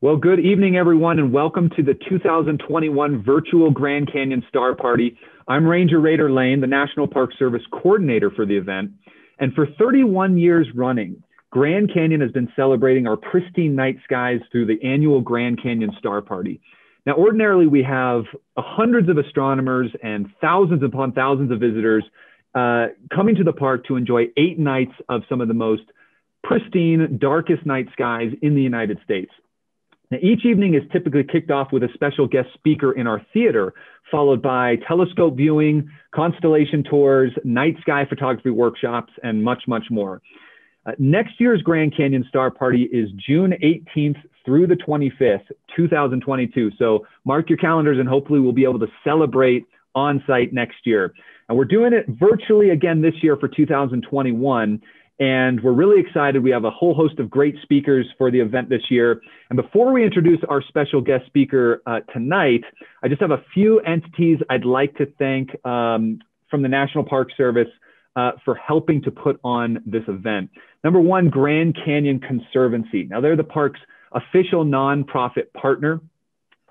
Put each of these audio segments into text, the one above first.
Well, good evening, everyone, and welcome to the 2021 Virtual Grand Canyon Star Party. I'm Ranger Raider Lane, the National Park Service coordinator for the event. And for 31 years running, Grand Canyon has been celebrating our pristine night skies through the annual Grand Canyon Star Party. Now, ordinarily, we have hundreds of astronomers and thousands upon thousands of visitors coming to the park to enjoy 8 nights of some of the most pristine, darkest night skies in the United States. Now, each evening is typically kicked off with a special guest speaker in our theater, followed by telescope viewing, constellation tours, night sky photography workshops, and much, much more. Next year's Grand Canyon Star Party is June 18th through the 25th, 2022. So mark your calendars and hopefully we'll be able to celebrate on site next year. And we're doing it virtually again this year for 2021. And we're really excited. We have a whole host of great speakers for the event this year. And before we introduce our special guest speaker tonight, I just have a few entities I'd like to thank from the National Park Service for helping to put on this event. Number one, Grand Canyon Conservancy. Now, they're the park's official nonprofit partner.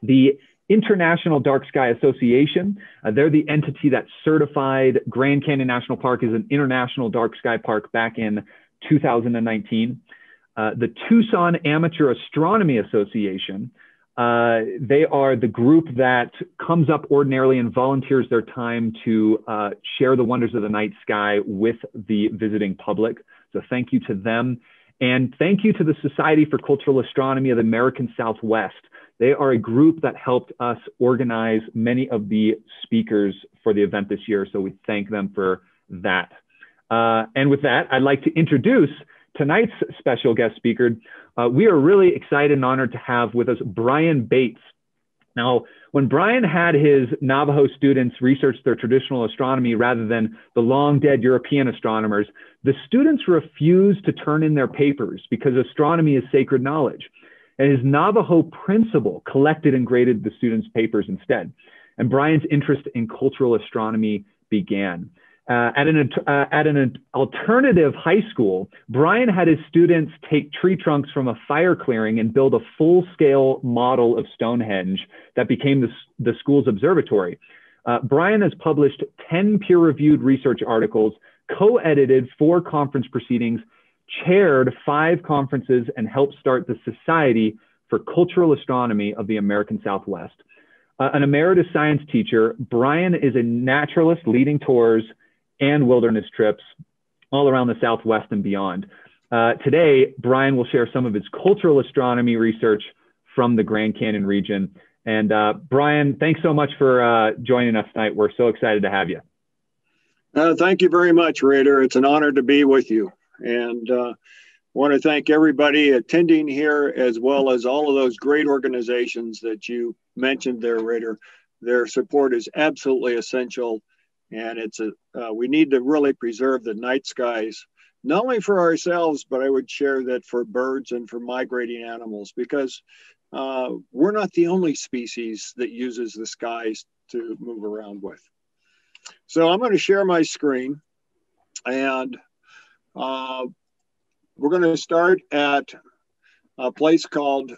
The International Dark Sky Association, they're the entity that certified Grand Canyon National Park as an international dark sky park back in 2019. The Tucson Amateur Astronomy Association, they are the group that comes up ordinarily and volunteers their time to share the wonders of the night sky with the visiting public. So thank you to them. And thank you to the Society for Cultural Astronomy of the American Southwest. They are a group that helped us organize many of the speakers for the event this year, so we thank them for that. And with that, I'd like to introduce tonight's special guest speaker. We are really excited and honored to have with us Brian Bates. Now, when Brian had his Navajo students research their traditional astronomy rather than the long-dead European astronomers, the students refused to turn in their papers because astronomy is sacred knowledge. And his Navajo principal collected and graded the students' papers instead. And Brian's interest in cultural astronomy began. At an alternative high school, Brian had his students take tree trunks from a fire clearing and build a full-scale model of Stonehenge that became the school's observatory. Brian has published 10 peer-reviewed research articles, co-edited 4 conference proceedings, chaired 5 conferences, and helped start the Society for Cultural Astronomy of the American Southwest. An emeritus science teacher, Brian is a naturalist leading tours and wilderness trips all around the Southwest and beyond. Today, Brian will share some of his cultural astronomy research from the Grand Canyon region. And Brian, thanks so much for joining us tonight. We're so excited to have you. Thank you very much, Raider. It's an honor to be with you. And want to thank everybody attending here, as well as all of those great organizations that you mentioned there, Raider. Their support is absolutely essential. And we need to really preserve the night skies, not only for ourselves, but I would share that for birds and for migrating animals, because we're not the only species that uses the skies to move around with. So I'm going to share my screen, and we're going to start at a place called,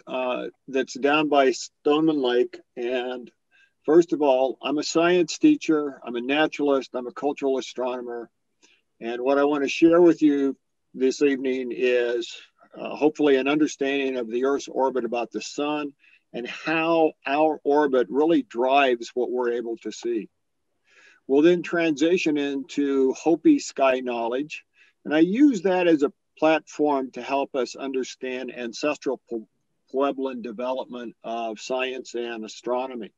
that's down by Stoneman Lake. And first of all, I'm a science teacher, I'm a naturalist, I'm a cultural astronomer. And what I want to share with you this evening is hopefully an understanding of the Earth's orbit about the sun and how our orbit really drives what we're able to see. We'll then transition into Hopi sky knowledge. And I use that as a platform to help us understand ancestral Puebloan development of science and astronomy.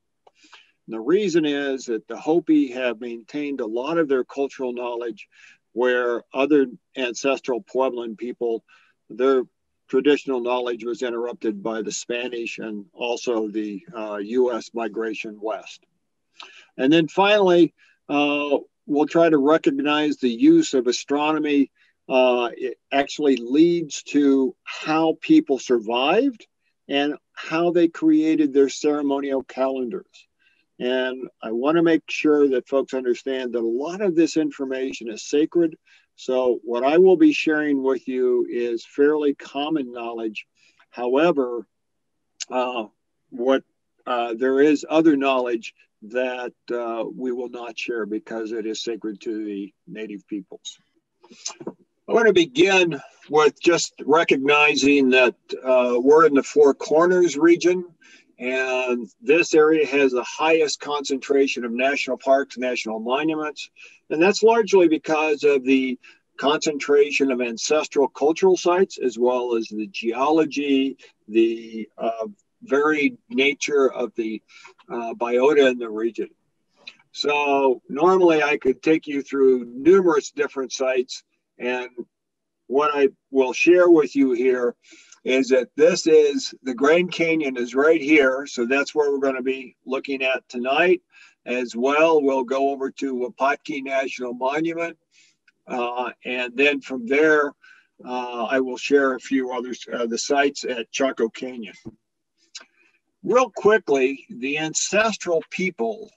And the reason is that the Hopi have maintained a lot of their cultural knowledge where other ancestral Puebloan people, their traditional knowledge was interrupted by the Spanish and also the US migration west. And then finally, we'll try to recognize the use of astronomy. It actually leads to how people survived and how they created their ceremonial calendars. And I want to make sure that folks understand that a lot of this information is sacred. So what I will be sharing with you is fairly common knowledge. However, what there is other knowledge that we will not share because it is sacred to the native peoples. I want to begin with just recognizing that we're in the Four Corners region, and this area has the highest concentration of national parks, national monuments, and that's largely because of the concentration of ancestral cultural sites, as well as the geology, the varied nature of the biota in the region. So normally I could take you through numerous different sites, and what I will share with you here is that this is the Grand Canyon is right here. So that's where we're going to be looking at tonight. As well, we'll go over to Wapatki National Monument. And then from there, I will share a few others, the sites at Chaco Canyon. Real quickly, the ancestral people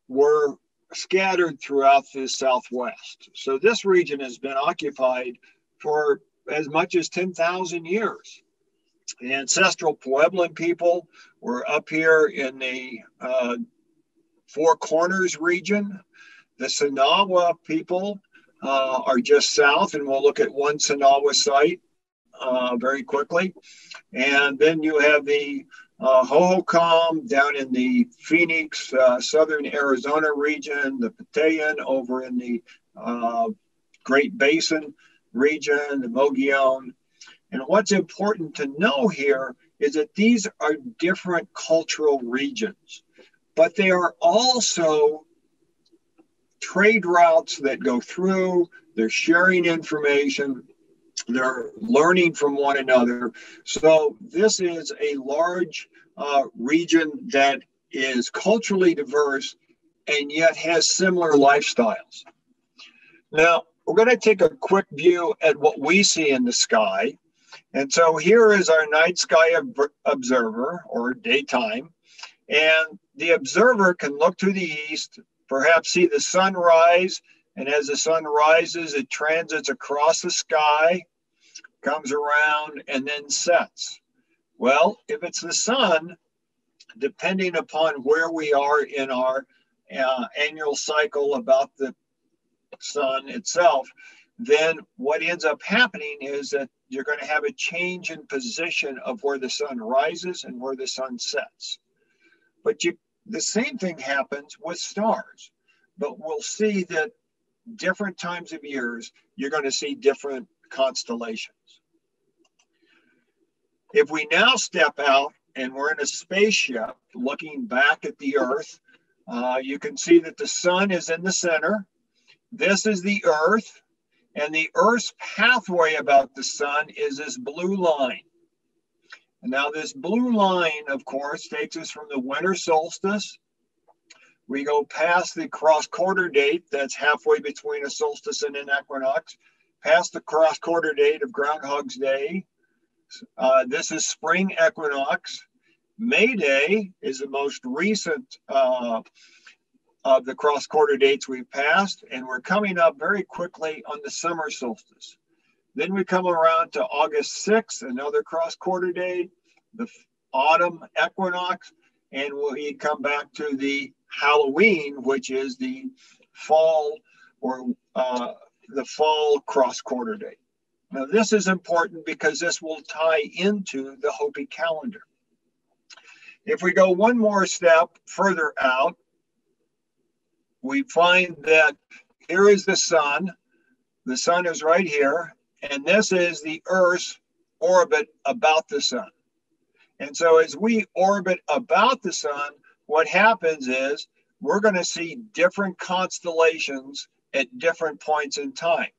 were scattered throughout the Southwest. So this region has been occupied for as much as 10,000 years. The ancestral Puebloan people were up here in the Four Corners region. The Sinawa people are just south, and we'll look at one Sinawa site very quickly. And then you have the Hohokam down in the Phoenix, southern Arizona region, the Patayan over in the Great Basin region, the Mogollon. And what's important to know here is that these are different cultural regions, but they are also trade routes that go through, they're sharing information, they're learning from one another. So this is a large region that is culturally diverse and yet has similar lifestyles. Now, we're going to take a quick view at what we see in the sky. And so here is our night sky observer, or daytime. And the observer can look to the east, perhaps see the sun rise. And as the sun rises, it transits across the sky, comes around, and then sets. Well, if it's the sun, depending upon where we are in our annual cycle about the sun itself, then what ends up happening is that you're going to have a change in position of where the sun rises and where the sun sets. But the same thing happens with stars, but we'll see that different times of years, you're going to see different constellations. If we now step out and we're in a spaceship looking back at the Earth, you can see that the sun is in the center. This is the Earth, and the Earth's pathway about the sun is this blue line. And now this blue line, of course, takes us from the winter solstice. We go past the cross-quarter date, that's halfway between a solstice and an equinox, past the cross-quarter date of Groundhog's Day. This is spring equinox. May Day is the most recent of the cross-quarter dates we've passed, and we're coming up very quickly on the summer solstice. Then we come around to August 6th, another cross-quarter date, the autumn equinox, and we come back to the Halloween, which is the fall or the fall cross-quarter date. Now, this is important because this will tie into the Hopi calendar. If we go one more step further out, we find that here is the sun. The sun is right here, and this is the Earth's orbit about the sun. And so as we orbit about the sun, what happens is we're going to see different constellations at different points in time.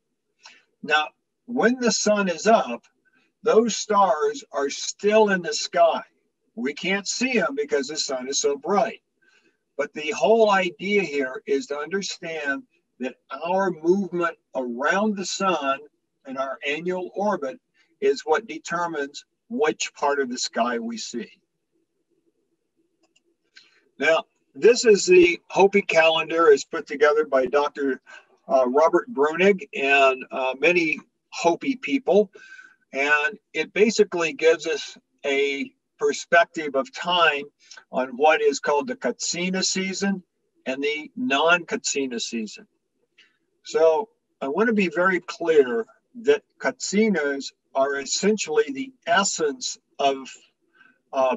Now, when the sun is up, those stars are still in the sky. We can't see them because the sun is so bright. But the whole idea here is to understand that our movement around the sun and our annual orbit is what determines which part of the sky we see. Now, this is the Hopi calendar. It's put together by Dr. Robert Brunig and many Hopi people. And it basically gives us a perspective of time on what is called the Katsina season and the non-Katsina season. So I want to be very clear that Katsinas are essentially the essence of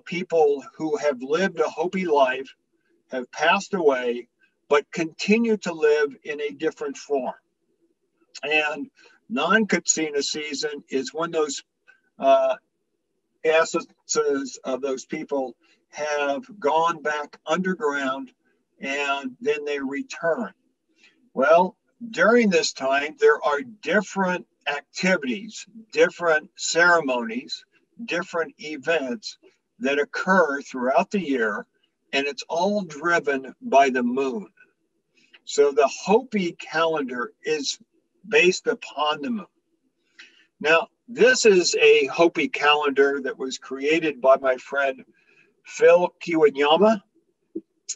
people who have lived a Hopi life, have passed away, but continue to live in a different form. And non-Katsina season is when those essences of those people have gone back underground and then they return. Well, during this time, there are different activities, different ceremonies, different events that occur throughout the year, and it's all driven by the moon. So the Hopi calendar is based upon the moon. Now, this is a Hopi calendar that was created by my friend Phil Kiwanyama,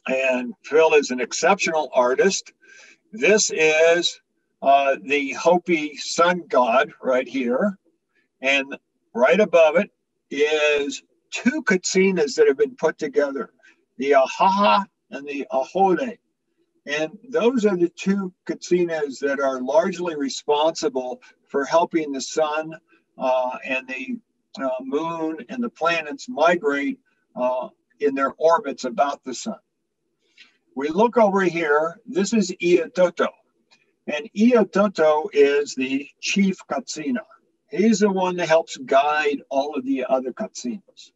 and Phil is an exceptional artist. This is the Hopi sun god right here, and right above it is two Katsinas that have been put together, the Ahaha and the Ahole. And those are the two Katsinas that are largely responsible for helping the sun and the moon and the planets migrate in their orbits about the sun. We look over here, this is Iatoto. And Iatoto is the chief Katsina. He's the one that helps guide all of the other Katsinas.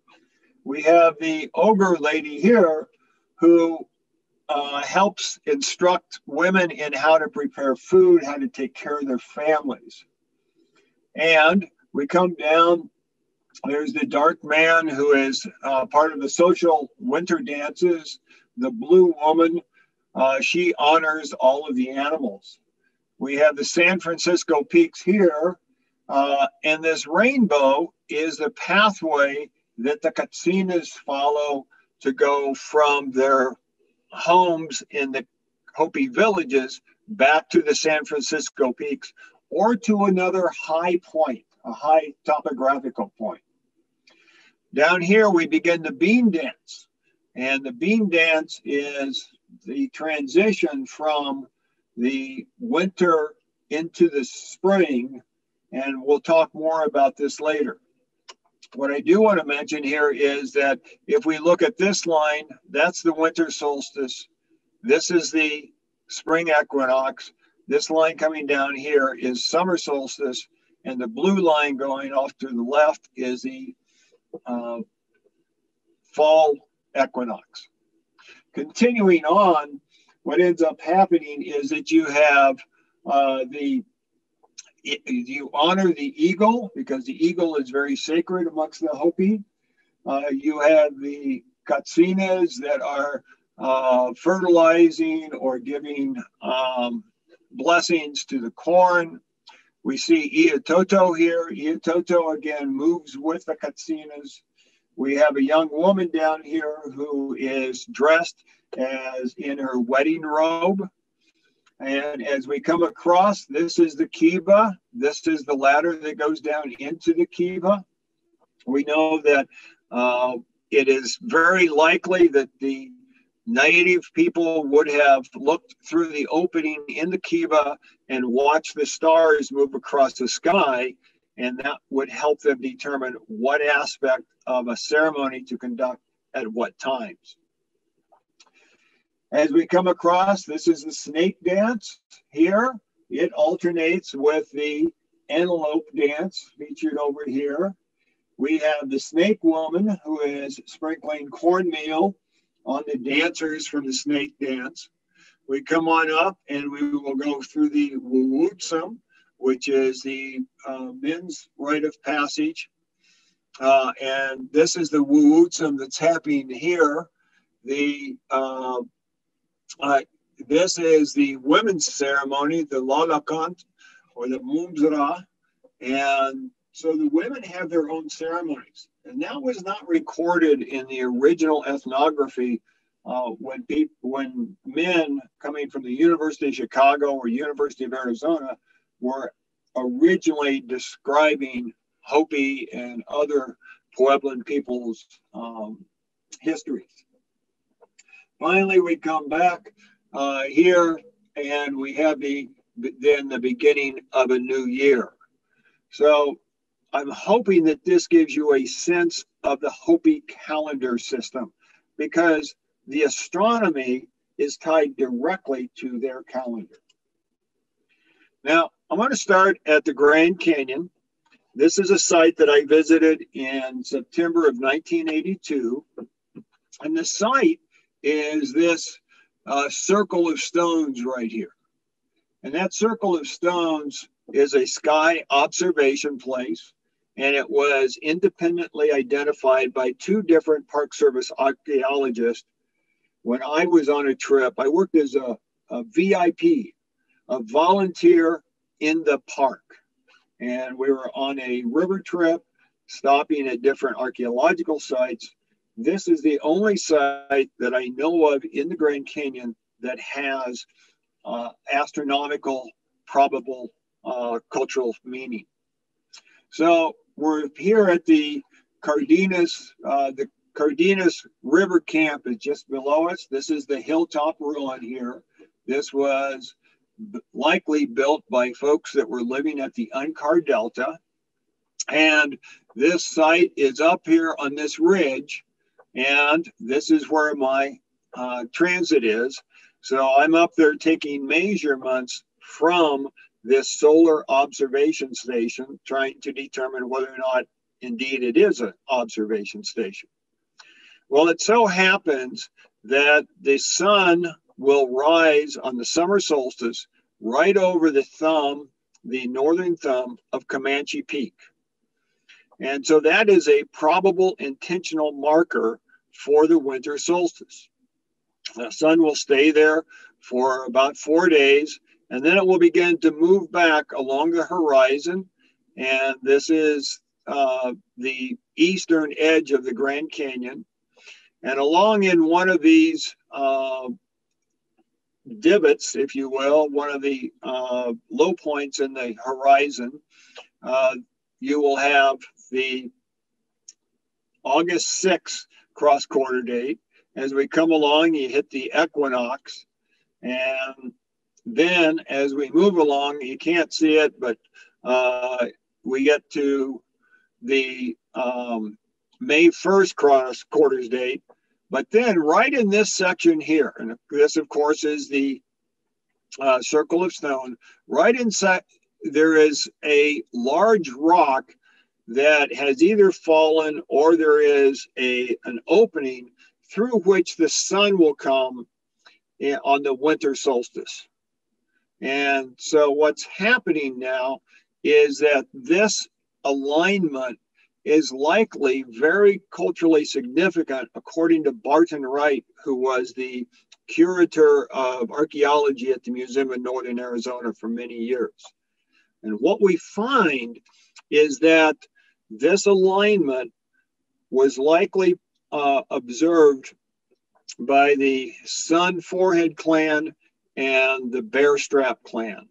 We have the ogre lady here who helps instruct women in how to prepare food, how to take care of their families. And we come down, there's the dark man who is part of the social winter dances. The blue woman, she honors all of the animals. We have the San Francisco Peaks here, and this rainbow is the pathway that the Katsinas follow to go from their homes in the Hopi villages back to the San Francisco Peaks or to another high point, a high topographical point. Down here, we begin the bean dance. And the bean dance is the transition from the winter into the spring. And we'll talk more about this later. What I do want to mention here is that if we look at this line, that's the winter solstice. This is the spring equinox. This line coming down here is summer solstice. And the blue line going off to the left is the fall equinox. Continuing on, what ends up happening is that you have you honor the eagle because the eagle is very sacred amongst the Hopi. You have the Katsinas that are fertilizing or giving blessings to the corn. We see Iatoto here. Iatoto again moves with the Katsinas. We have a young woman down here who is dressed as in her wedding robe. And as we come across, this is the kiva. This is the ladder that goes down into the kiva. We know that it is very likely that the native people would have looked through the opening in the kiva and watched the stars move across the sky, and that would help them determine what aspect of a ceremony to conduct at what times. As we come across, this is the snake dance here. It alternates with the antelope dance featured over here. We have the snake woman who is sprinkling cornmeal on the dancers from the snake dance. We come on up and we will go through the wuwutsum, which is the men's rite of passage. And this is the wuwutsum that's happening here. This is the women's ceremony, the lalakant or the mumzara. And so the women have their own ceremonies. And that was not recorded in the original ethnography when men coming from the University of Chicago or University of Arizona were originally describing Hopi and other Puebloan people's histories. Finally, we come back here, and we have then the beginning of a new year. So I'm hoping that this gives you a sense of the Hopi calendar system, because the astronomy is tied directly to their calendar. Now, I'm going to start at the Grand Canyon. This is a site that I visited in September of 1982. And the site is this circle of stones right here. And that circle of stones is a sky observation place. And it was independently identified by two different Park Service archaeologists. When I was on a trip, I worked as a VIP, a volunteer in the park. And we were on a river trip, stopping at different archaeological sites. This is the only site that I know of in the Grand Canyon that has astronomical probable cultural meaning. So we're here at the Cardenas. The Cardenas River Camp is just below us. This is the hilltop ruin here. This was likely built by folks that were living at the Unkar Delta. And this site is up here on this ridge. And this is where my transit is. So I'm up there taking measurements from this solar observation station, trying to determine whether or not indeed it is an observation station. Well, it so happens that the sun will rise on the summer solstice right over the thumb, the northern thumb of Comanche Peak. And so that is a probable intentional marker for the winter solstice. The sun will stay there for about 4 days, and then it will begin to move back along the horizon. And this is the eastern edge of the Grand Canyon. And along in one of these divots, if you will, one of the low points in the horizon, you will have the August 6th cross quarter date. As we come along, you hit the equinox. And then as we move along, you can't see it, but we get to the May 1st cross quarters date. But then right in this section here, and this of course is the circle of stone, right inside there is a large rock that has either fallen or there is an opening through which the sun will come on the winter solstice. And so what's happening now is that this alignment is likely very culturally significant, according to Barton Wright, who was the curator of archaeology at the Museum of Northern Arizona for many years. And what we find is that this alignment was likely observed by the Sun Forehead clan and the Bear Strap clan.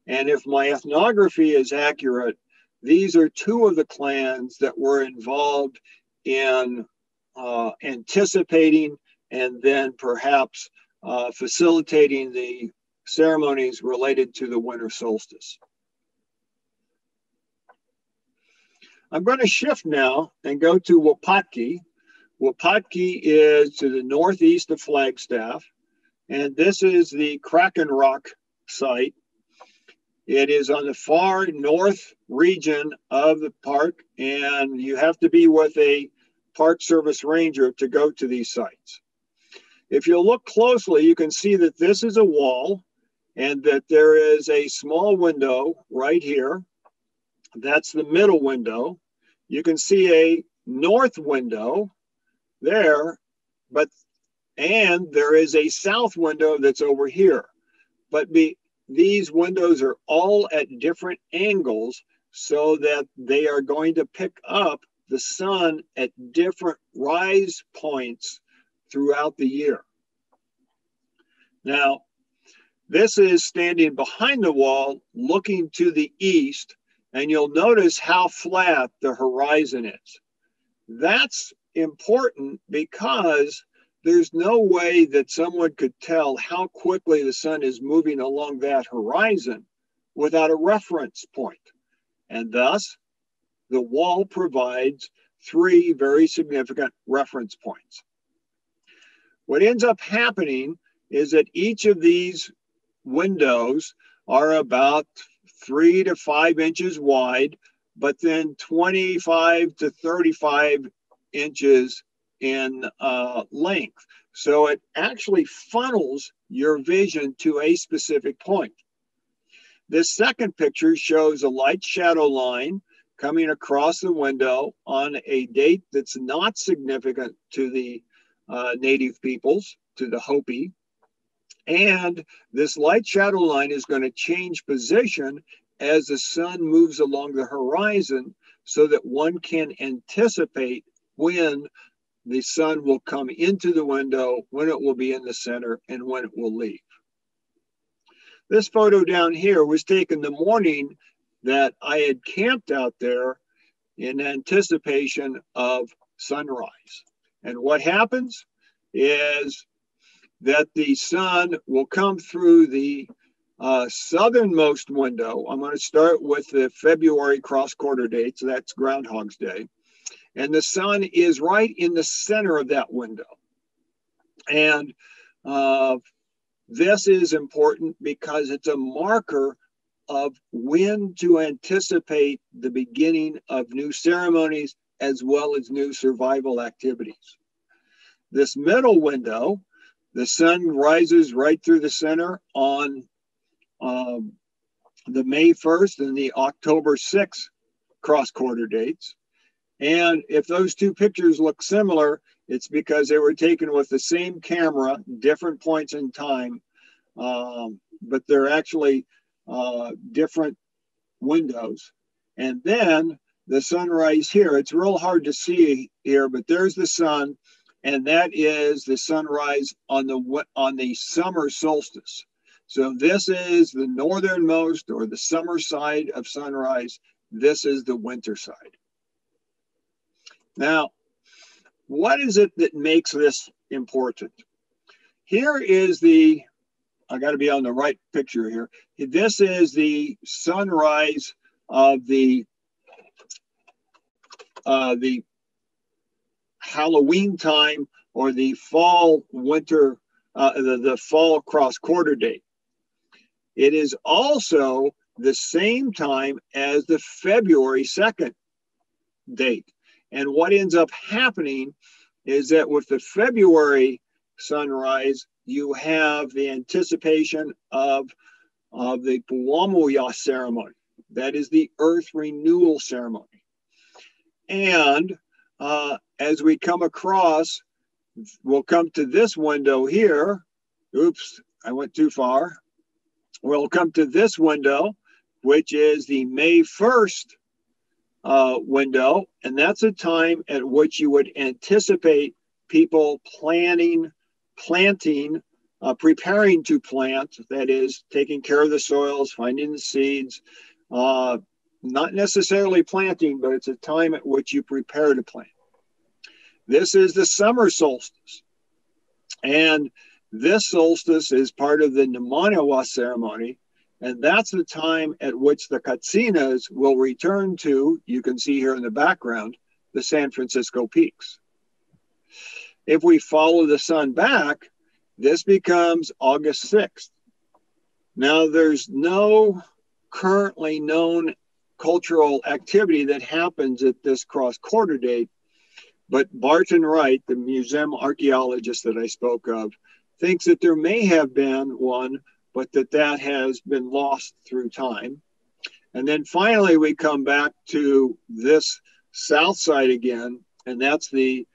And if my ethnography is accurate, these are two of the clans that were involved in anticipating and then perhaps facilitating the ceremonies related to the winter solstice. I'm going to shift now and go to Wapatki. Wapatki is to the northeast of Flagstaff, and this is the Kraken Rock site. It is on the far north region of the park, and you have to be with a Park Service ranger to go to these sites. If you look closely, you can see that this is a wall and that there is a small window right here. That's the middle window. You can see a north window there, and there is a south window that's over here. But these windows are all at different angles so that they are going to pick up the sun at different rise points throughout the year. Now, this is standing behind the wall, looking to the east, and you'll notice how flat the horizon is. That's important because there's no way that someone could tell how quickly the sun is moving along that horizon without a reference point. And thus, the wall provides 3 very significant reference points. What ends up happening is that each of these windows are about 3 to 5 inches wide, but then 25 to 35 inches in length. So it actually funnels your vision to a specific point. This second picture shows a light shadow line coming across the window on a date that's not significant to the native peoples, to the Hopi. And this light shadow line is going to change position as the sun moves along the horizon so that one can anticipate when the sun will come into the window, when it will be in the center, and when it will leave. This photo down here was taken the morning that I had camped out there in anticipation of sunrise. And what happens is that the sun will come through the southernmost window. I'm going to start with the February cross-quarter date, so that's Groundhog's Day. And the sun is right in the center of that window. And this is important because it's a marker of when to anticipate the beginning of new ceremonies as well as new survival activities. This middle window, the sun rises right through the center on the May 1st and the October 6th cross-quarter dates. And if those two pictures look similar, it's because they were taken with the same camera, different points in time, but they're actually different windows. And then the sunrise here, it's real hard to see here, but there's the sun, and that is the sunrise on the summer solstice. So this is the northernmost or the summer side of sunrise. This is the winter side. Now, what is it that makes this important? Here is I got to be on the right picture here. This is the sunrise of the Halloween time, or the fall winter, the fall cross-quarter date. It is also the same time as the February 2nd date. And what ends up happening is that with the February sunrise, you have the anticipation of the Puamuya ceremony. That is the earth renewal ceremony. And as we come across, we'll come to this window here. Oops, I went too far. We'll come to this window, which is the May 1st window, and that's a time at which you would anticipate people planting, preparing to plant, that is, taking care of the soils, finding the seeds, not necessarily planting, but it's a time at which you prepare to plant. This is the summer solstice, and this solstice is part of the Namanawa ceremony. And that's the time at which the Katsinas will return to, you can see here in the background, the San Francisco Peaks. If we follow the sun back, this becomes August 6th. Now, there's no currently known cultural activity that happens at this cross-quarter date, but Barton Wright, the museum archaeologist that I spoke of, thinks that there may have been one, but that has been lost through time. And then finally, we come back to this south side again, and that's the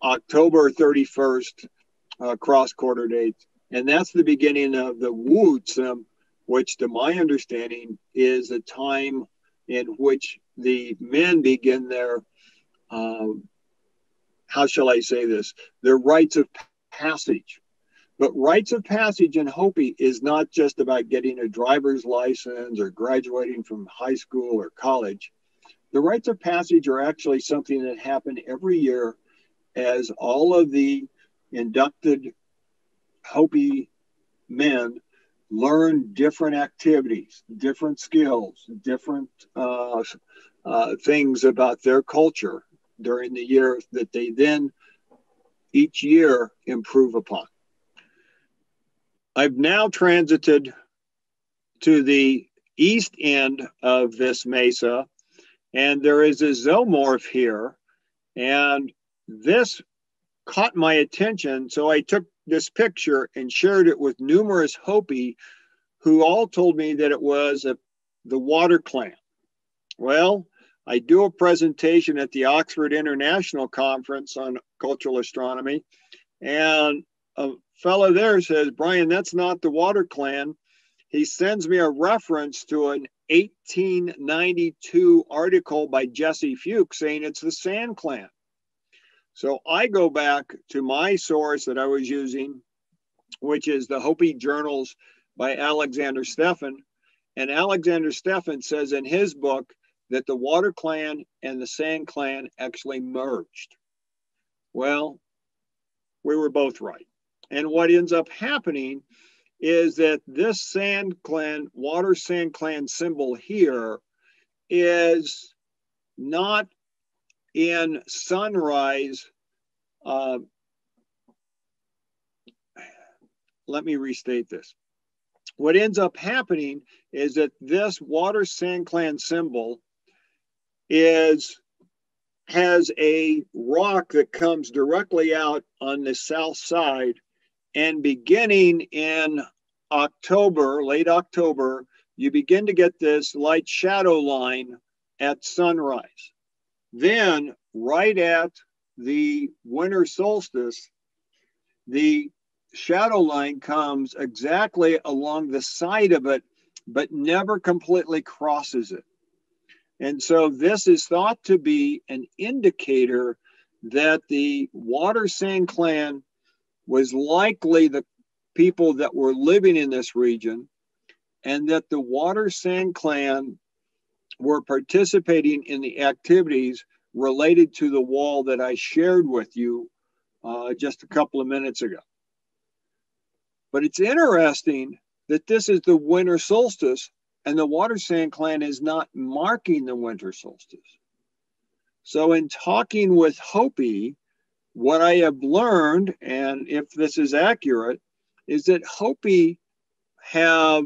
October 31st cross-quarter date. And that's the beginning of the Wuutsum, which to my understanding is a time in which the men begin their, how shall I say this, their rites of passage. But rites of passage in Hopi is not just about getting a driver's license or graduating from high school or college. The rites of passage are actually something that happen every year as all of the inducted Hopi men learn different activities, different skills, different things about their culture during the year that they then each year improve upon. I've now transited to the east end of this mesa, and there is a zoomorph here, and this caught my attention, so I took this picture and shared it with numerous Hopi who all told me that it was the Water Clan. Well, I do a presentation at the Oxford International Conference on Cultural Astronomy, and a fellow there says, Brian, that's not the Water Clan. He sends me a reference to an 1892 article by Jesse Fuchs saying it's the Sand Clan. So I go back to my source that I was using, which is the Hopi Journals by Alexander Steffen. And Alexander Steffen says in his book that the Water Clan and the Sand Clan actually merged. Well, we were both right. And what ends up happening is that this Sand Clan, Water Sand Clan symbol here is not in Sunrise. Let me restate this. What ends up happening is that this Water Sand Clan symbol has a rock that comes directly out on the south side, and beginning in October, late October, you begin to get this light shadow line at sunrise. Then, right at the winter solstice, the shadow line comes exactly along the side of it, but never completely crosses it. And so this is thought to be an indicator that the Water Sand Clan was likely the people that were living in this region, and that the Water Sand Clan were participating in the activities related to the wall that I shared with you just a couple of minutes ago. But it's interesting that this is the winter solstice, and the Water Sand Clan is not marking the winter solstice. So in talking with Hopi, what I have learned, and if this is accurate, is that Hopi have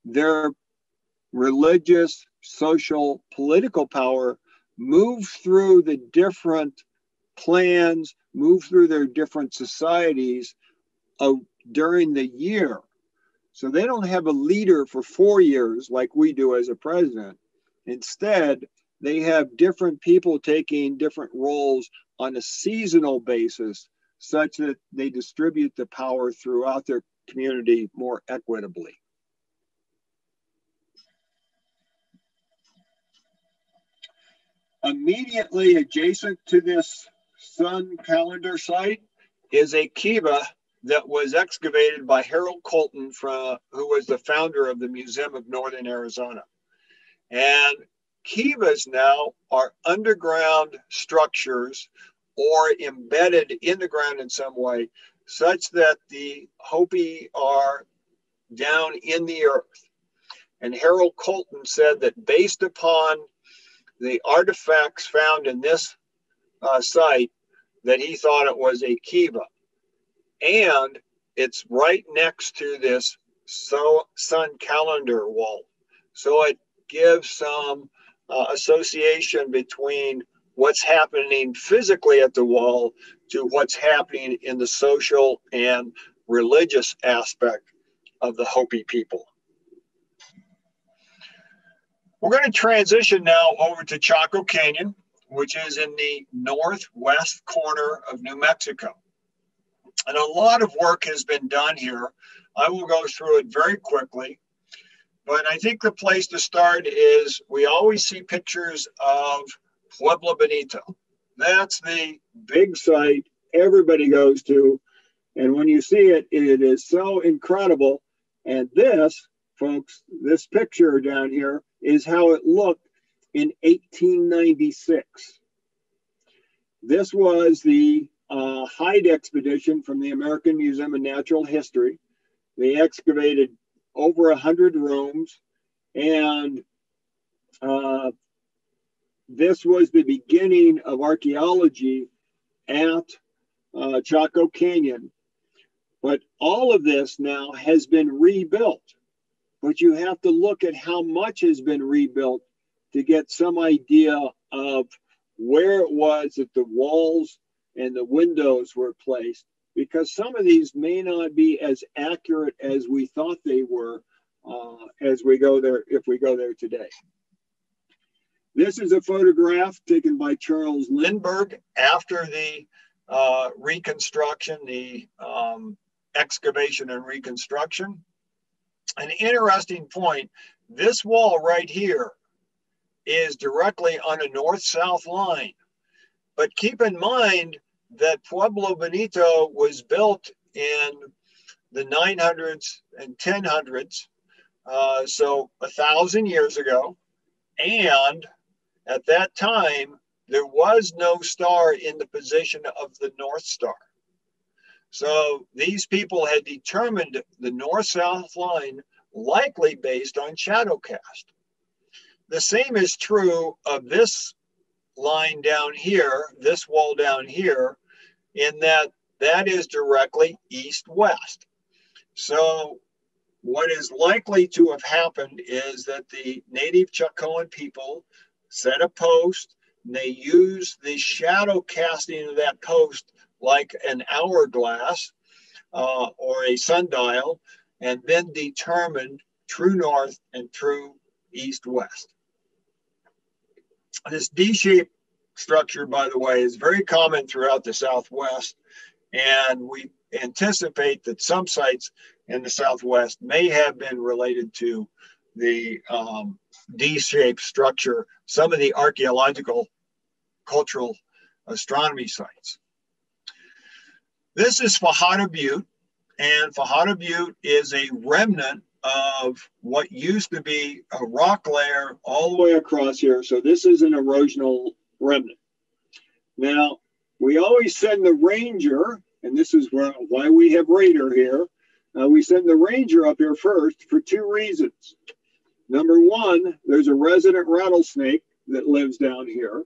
their religious, social, political power move through the different clans, move through their different societies during the year. So they don't have a leader for 4 years like we do as a president. Instead, they have different people taking different roles on a seasonal basis, such that they distribute the power throughout their community more equitably. Immediately adjacent to this sun calendar site is a kiva that was excavated by Harold Colton, who was the founder of the Museum of Northern Arizona. And kivas now are underground structures or embedded in the ground in some way, such that the Hopi are down in the earth. And Harold Colton said that based upon the artifacts found in this site, that he thought it was a kiva. And it's right next to this sun calendar wall. So it gives some association between what's happening physically at the wall to what's happening in the social and religious aspect of the Hopi people. We're going to transition now over to Chaco Canyon, which is in the northwest corner of New Mexico. And a lot of work has been done here. I will go through it very quickly, but I think the place to start is we always see pictures of Pueblo Bonito. That's the big site everybody goes to. And when you see it, it is so incredible. And this, folks, this picture down here is how it looked in 1896. This was the Hyde expedition from the American Museum of Natural History. They excavated over 100 rooms, and this was the beginning of archaeology at Chaco Canyon. But all of this now has been rebuilt. But you have to look at how much has been rebuilt to get some idea of where it was that the walls and the windows were placed, because some of these may not be as accurate as we thought they were as we go there, if we go there today. This is a photograph taken by Charles Lindbergh after the reconstruction, the excavation and reconstruction. An interesting point, this wall right here is directly on a north-south line. But keep in mind that Pueblo Bonito was built in the 900s and 1000s, so 1,000 years ago. And at that time, there was no star in the position of the North Star. So these people had determined the north-south line likely based on shadow cast. The same is true of this line down here, this wall down here, in that that is directly east-west. So what is likely to have happened is that the native Chacoan people set a post, and they used the shadow casting of that post like an hourglass or a sundial, and then determined true north and true east-west. This D-shaped structure, by the way, is very common throughout the Southwest, and we anticipate that some sites in the Southwest may have been related to the D-shaped structure, some of the archaeological, cultural astronomy sites. This is Fajada Butte, and Fajada Butte is a remnant of what used to be a rock layer all the way across here. So this is an erosional remnant. Now, we always send the ranger, and this is why we have radar here. We send the ranger up here first for two reasons. Number one, there's a resident rattlesnake that lives down here.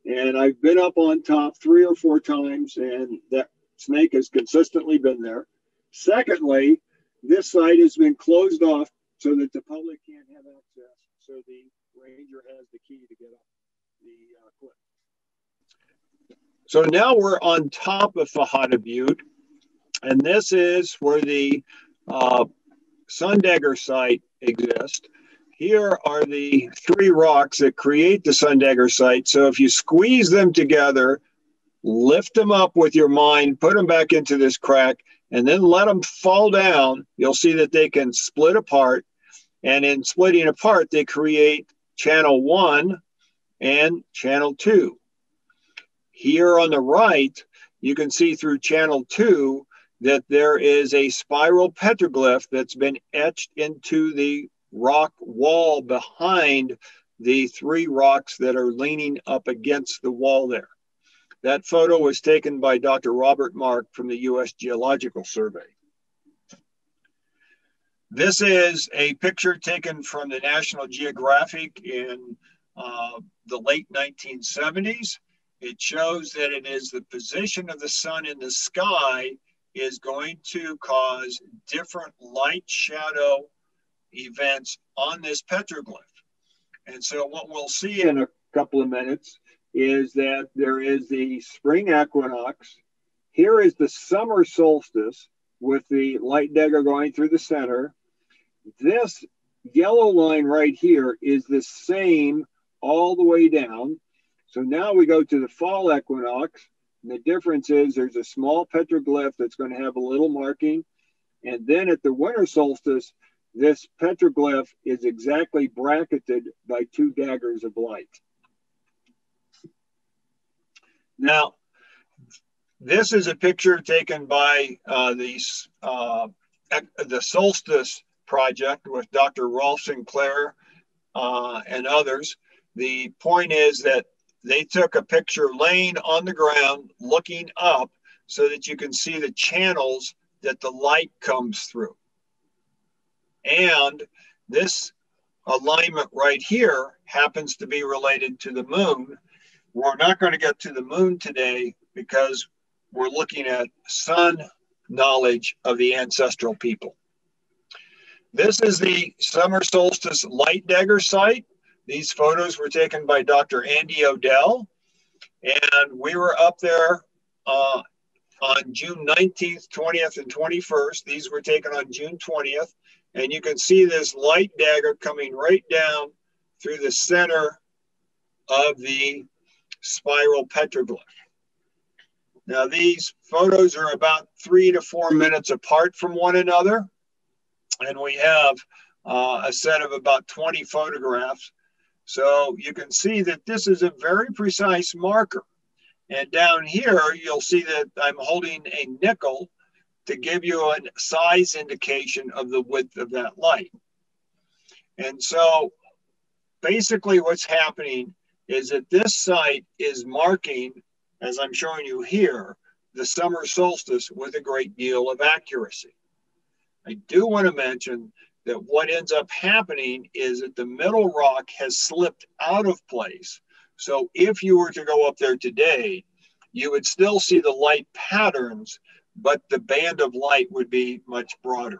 And I've been up on top 3 or 4 times, and that snake has consistently been there. Secondly, this site has been closed off so that the public can't have access. So the ranger has the key to get up the cliff. So now we're on top of Fajada Butte, and this is where the Sundagger site exists. Here are the 3 rocks that create the Sundagger site. So if you squeeze them together, lift them up with your mind, put them back into this crack, and then let them fall down, you'll see that they can split apart. And in splitting apart, they create channel 1 and channel 2. Here on the right, you can see through channel 2 that there is a spiral petroglyph that's been etched into the rock wall behind the 3 rocks that are leaning up against the wall there. That photo was taken by Dr. Robert Mark from the U.S. Geological Survey. This is a picture taken from the National Geographic in the late 1970s. It shows that it is the position of the sun in the sky is going to cause different light shadow events on this petroglyph. And so what we'll see in a couple of minutes is that there is the spring equinox. Here is the summer solstice with the light dagger going through the center. This yellow line right here is the same all the way down. So now we go to the fall equinox. And the difference is there's a small petroglyph that's going to have a little marking. And then at the winter solstice, this petroglyph is exactly bracketed by 2 daggers of light. Now, this is a picture taken by the Solstice Project with Dr. Rolf Sinclair and others. The point is that they took a picture laying on the ground, looking up, so that you can see the channels that the light comes through. And this alignment right here happens to be related to the moon. We're not going to get to the moon today because we're looking at sun knowledge of the ancestral people. This is the summer solstice light dagger site. These photos were taken by Dr. Andy Odell, and we were up there on June 19th, 20th, and 21st. These were taken on June 20th, and you can see this light dagger coming right down through the center of the spiral petroglyph. Now, these photos are about 3 to 4 minutes apart from one another, and we have a set of about 20 photographs. So you can see that this is a very precise marker. And down here, you'll see that I'm holding a nickel to give you a size indication of the width of that light. And so basically what's happening is that this site is marking, as I'm showing you here, the summer solstice with a great deal of accuracy. I do want to mention that what ends up happening is that the middle rock has slipped out of place. So if you were to go up there today, you would still see the light patterns, but the band of light would be much broader.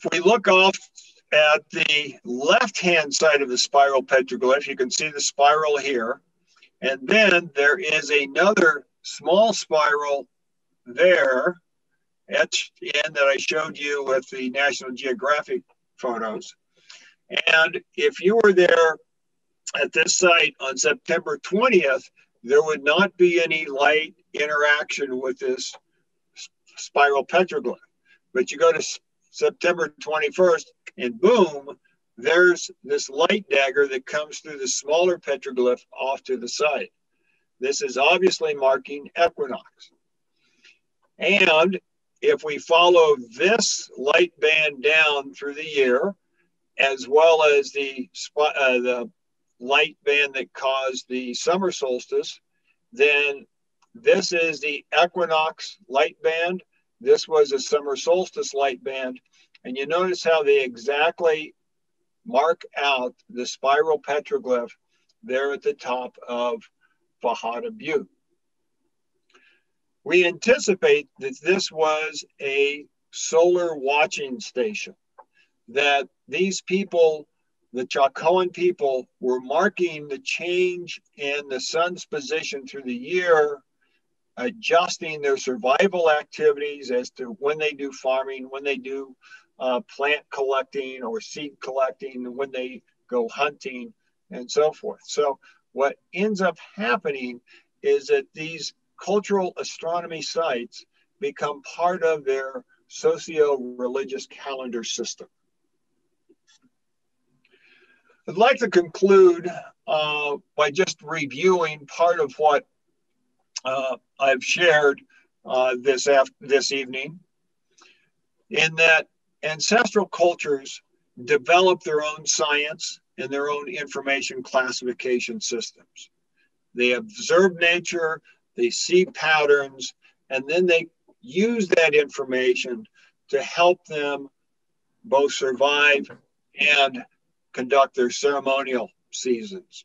If we look off at the left-hand side of the spiral petroglyph, you can see the spiral here. And then there is another small spiral there, etched in, that I showed you with the National Geographic photos. And if you were there at this site on September 20th, there would not be any light interaction with this spiral petroglyph. But you go to September 21st and boom, there's this light dagger that comes through the smaller petroglyph off to the side. This is obviously marking equinox. And if we follow this light band down through the year, as well as the light band that caused the summer solstice, then this is the equinox light band. This was a summer solstice light band. And you notice how they exactly mark out the spiral petroglyph there at the top of Fajada Butte. We anticipate that this was a solar watching station, that these people, the Chacoan people, were marking the change in the sun's position through the year, adjusting their survival activities as to when they do farming, when they do plant collecting or seed collecting, when they go hunting, and so forth. So what ends up happening is that these cultural astronomy sites become part of their socio-religious calendar system. I'd like to conclude by just reviewing part of what I've shared this evening, in that ancestral cultures develop their own science and their own information classification systems. They observe nature, they see patterns, and then they use that information to help them both survive and conduct their ceremonial seasons.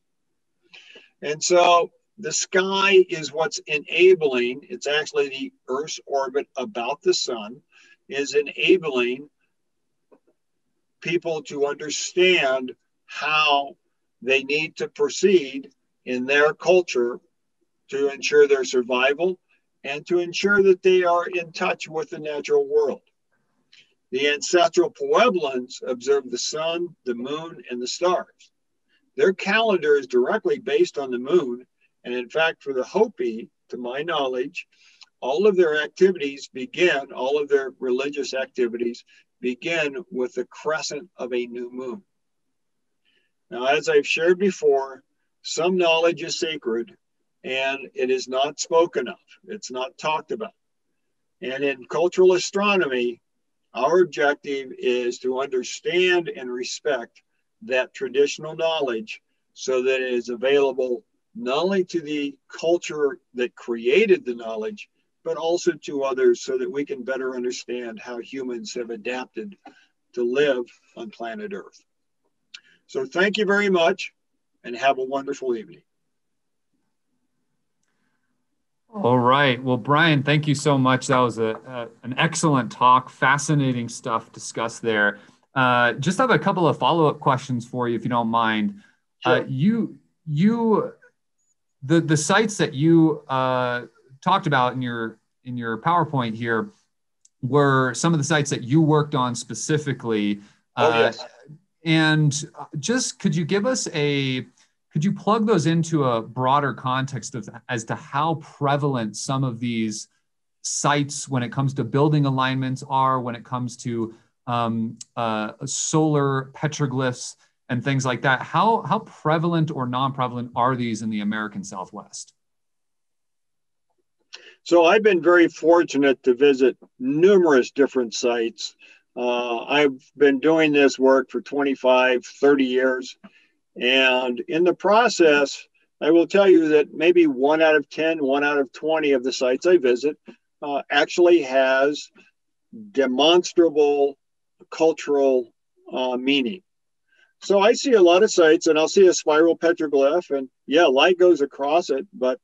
And so the sky is what's enabling, it's actually the Earth's orbit about the sun, is enabling people to understand how they need to proceed in their culture to ensure their survival and to ensure that they are in touch with the natural world. The ancestral Pueblans observed the sun, the moon, and the stars. Their calendar is directly based on the moon. And in fact, for the Hopi, to my knowledge, all of their activities begin, all of their religious activities begin with the crescent of a new moon. Now, as I've shared before, some knowledge is sacred and it is not spoken of. It's not talked about. And in cultural astronomy, our objective is to understand and respect that traditional knowledge so that it is available not only to the culture that created the knowledge, but also to others so that we can better understand how humans have adapted to live on planet Earth. So thank you very much and have a wonderful evening. All right. Well, Brian, thank you so much. That was an excellent talk. Fascinating stuff discussed there. Just have a couple of follow-up questions for you, if you don't mind. Sure. The sites that you talked about in your PowerPoint here were some of the sites that you worked on specifically. Yes. And just could you plug those into a broader context as to how prevalent some of these sites when it comes to building alignments are, when it comes to solar petroglyphs and things like that? How prevalent or non-prevalent are these in the American Southwest? So I've been very fortunate to visit numerous different sites. I've been doing this work for 25, 30 years. And in the process, I will tell you that maybe 1 out of 10, 1 out of 20 of the sites I visit actually has demonstrable cultural meaning. So I see a lot of sites and I'll see a spiral petroglyph and yeah, light goes across it, but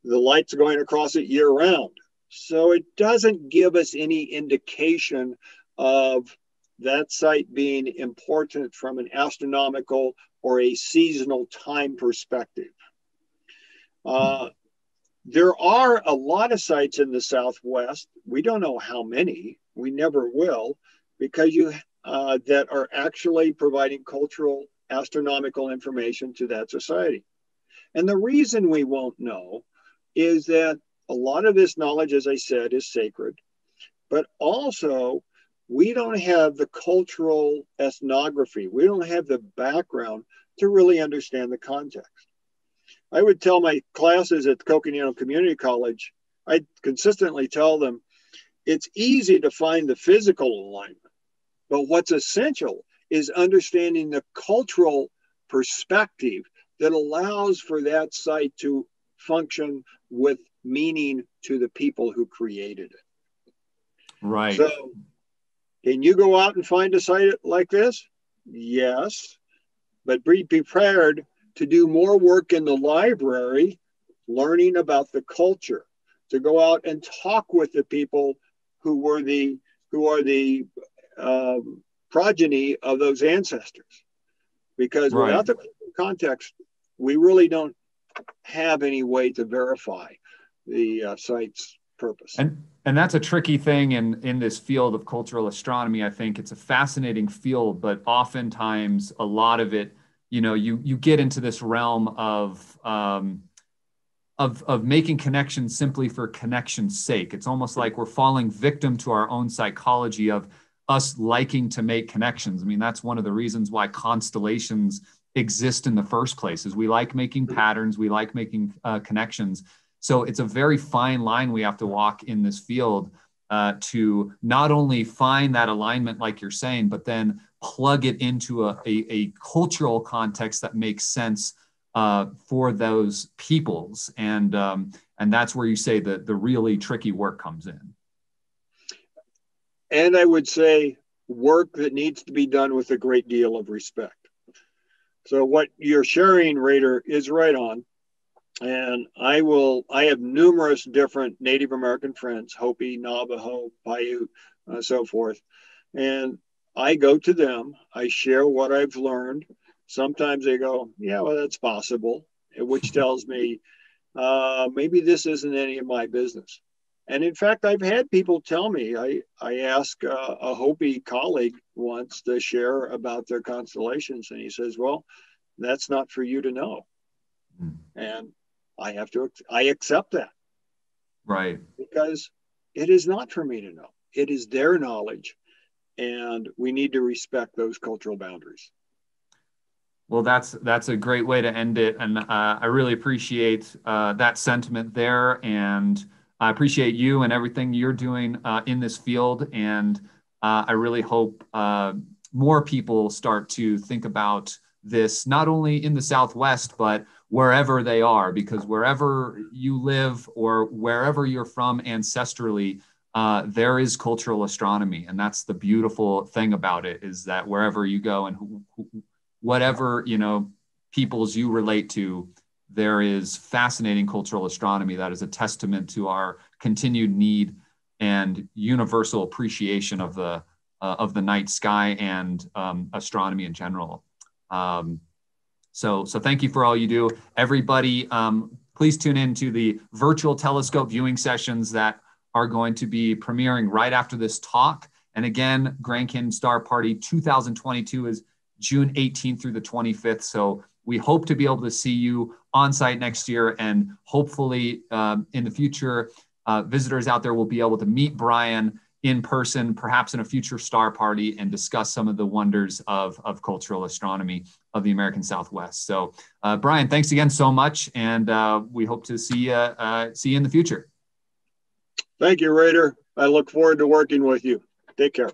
the light's going across it year round. So it doesn't give us any indication of that site being important from an astronomical or a seasonal time perspective. There are a lot of sites in the Southwest. We don't know how many, we never will, because that are actually providing cultural astronomical information to that society. And the reason we won't know is that a lot of this knowledge, as I said, is sacred, but also we don't have the cultural ethnography. We don't have the background to really understand the context. I would tell my classes at Coconino Community College, I consistently tell them, it's easy to find the physical alignment, but what's essential is understanding the cultural perspective that allows for that site to function with meaning to the people who created it. Right. So, can you go out and find a site like this? Yes, but be prepared to do more work in the library, learning about the culture, to go out and talk with the people who are the progeny of those ancestors. Because without the context, we really don't have any way to verify the site's purpose. And that's a tricky thing in this field of cultural astronomy. I think it's a fascinating field, but oftentimes a lot of it, you get into this realm of making connections simply for connection's sake. It's almost like we're falling victim to our own psychology of us liking to make connections. I mean, that's one of the reasons why constellations exist in the first place, is we like making patterns, we like making connections. So it's a very fine line we have to walk in this field to not only find that alignment, like you're saying, but then plug it into a cultural context that makes sense for those peoples. And that's where you say that the really tricky work comes in. And I would say work that needs to be done with a great deal of respect. So what you're sharing, Raider, is right on. And I have numerous different Native American friends, Hopi, Navajo, Paiute, so forth. And I go to them, I share what I've learned. Sometimes they go, yeah, well, that's possible, which tells me maybe this isn't any of my business. And in fact, I've had people tell me, I asked a Hopi colleague once to share about their constellations. And he says, well, that's not for you to know. And I accept that. Right. Because it is not for me to know. It is their knowledge. And we need to respect those cultural boundaries. Well, that's a great way to end it. And I really appreciate that sentiment there. And I appreciate you and everything you're doing in this field. And I really hope more people start to think about this not only in the Southwest, but wherever they are, because wherever you live or wherever you're from ancestrally, there is cultural astronomy. And that's the beautiful thing about it, is that wherever you go and whatever, peoples you relate to, there is fascinating cultural astronomy that is a testament to our continued need and universal appreciation of the night sky and astronomy in general. So thank you for all you do. Everybody, please tune in to the virtual telescope viewing sessions that are going to be premiering right after this talk. And again, Grand Canyon Star Party 2022 is June 18th through the 25th. So we hope to be able to see you on site next year, and hopefully in the future, visitors out there will be able to meet Brian in person, perhaps in a future star party, and discuss some of the wonders of cultural astronomy of the American Southwest. So Brian, thanks again so much. And we hope to see you in the future. Thank you, Raider. I look forward to working with you. Take care.